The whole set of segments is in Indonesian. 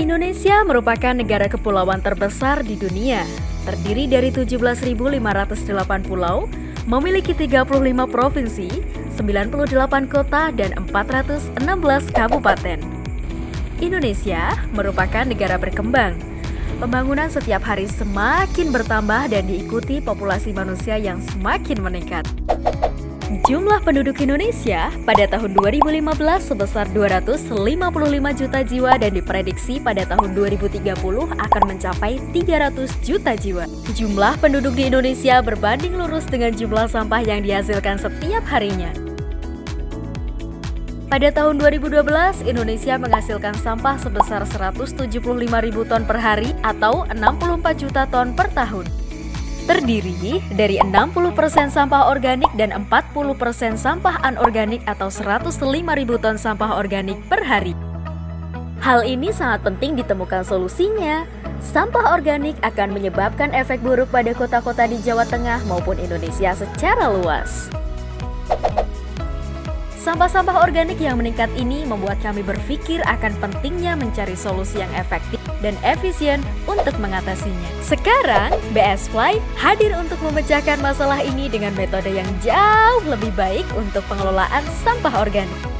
Indonesia merupakan negara kepulauan terbesar di dunia. Terdiri dari 17.508 pulau, memiliki 35 provinsi, 98 kota, dan 416 kabupaten. Indonesia merupakan negara berkembang. Pembangunan setiap hari semakin bertambah dan diikuti populasi manusia yang semakin meningkat. Jumlah penduduk Indonesia pada tahun 2015 sebesar 255 juta jiwa dan diprediksi pada tahun 2030 akan mencapai 300 juta jiwa. Jumlah penduduk di Indonesia berbanding lurus dengan jumlah sampah yang dihasilkan setiap harinya. Pada tahun 2012, Indonesia menghasilkan sampah sebesar 175.000 ton per hari atau 64 juta ton per tahun. Terdiri dari 60% sampah organik dan 40% sampah anorganik atau 105.000 ton sampah organik per hari. Hal ini sangat penting ditemukan solusinya. Sampah organik akan menyebabkan efek buruk pada kota-kota di Jawa Tengah maupun Indonesia secara luas. Sampah-sampah organik yang meningkat ini membuat kami berpikir akan pentingnya mencari solusi yang efektif dan efisien untuk mengatasinya. Sekarang, BS Fly hadir untuk memecahkan masalah ini dengan metode yang jauh lebih baik untuk pengelolaan sampah organik.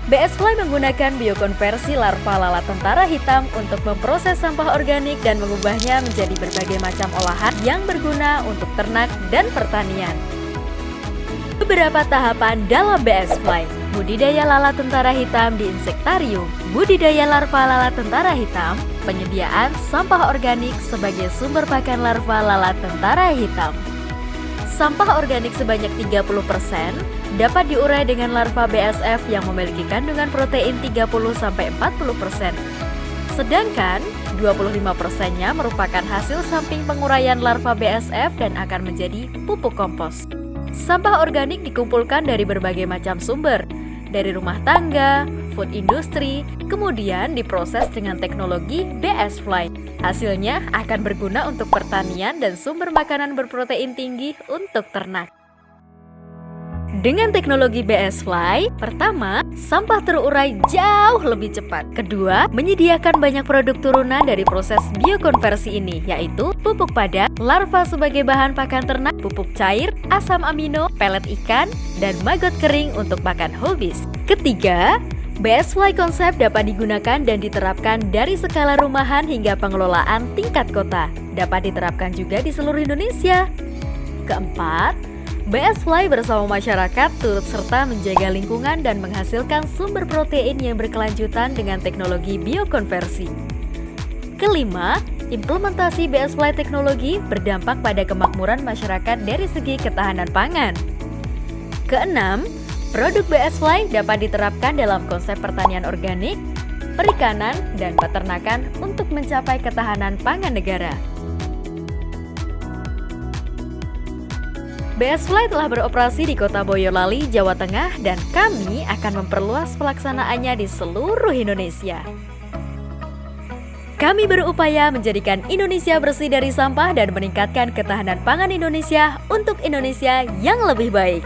BS Fly menggunakan biokonversi larva lalat tentara hitam untuk memproses sampah organik dan mengubahnya menjadi berbagai macam olahan yang berguna untuk ternak dan pertanian. Beberapa tahapan dalam BS Fly: budidaya lalat tentara hitam di insektarium, budidaya larva lalat tentara hitam, penyediaan sampah organik sebagai sumber pakan larva lalat tentara hitam. Sampah organik sebanyak 30% dapat diurai dengan larva BSF yang memiliki kandungan protein 30-40%. Sedangkan 25%-nya merupakan hasil samping penguraian larva BSF dan akan menjadi pupuk kompos. Sampah organik dikumpulkan dari berbagai macam sumber, dari rumah tangga, food industry, kemudian diproses dengan teknologi BS Fly. Hasilnya akan berguna untuk pertanian dan sumber makanan berprotein tinggi untuk ternak. Dengan teknologi BS Fly, pertama, sampah terurai jauh lebih cepat. Kedua, menyediakan banyak produk turunan dari proses biokonversi ini, yaitu pupuk padat, larva sebagai bahan pakan ternak, pupuk cair, asam amino, pelet ikan, dan maggot kering untuk pakan hobis. Ketiga, BS Fly konsep dapat digunakan dan diterapkan dari skala rumahan hingga pengelolaan tingkat kota. Dapat diterapkan juga di seluruh Indonesia. Keempat, BS Fly bersama masyarakat turut serta menjaga lingkungan dan menghasilkan sumber protein yang berkelanjutan dengan teknologi biokonversi. Kelima, implementasi BS Fly teknologi berdampak pada kemakmuran masyarakat dari segi ketahanan pangan. Keenam, produk BS Fly dapat diterapkan dalam konsep pertanian organik, perikanan, dan peternakan untuk mencapai ketahanan pangan negara. BS Fly telah beroperasi di Kota Boyolali, Jawa Tengah, dan kami akan memperluas pelaksanaannya di seluruh Indonesia. Kami berupaya menjadikan Indonesia bersih dari sampah dan meningkatkan ketahanan pangan Indonesia untuk Indonesia yang lebih baik.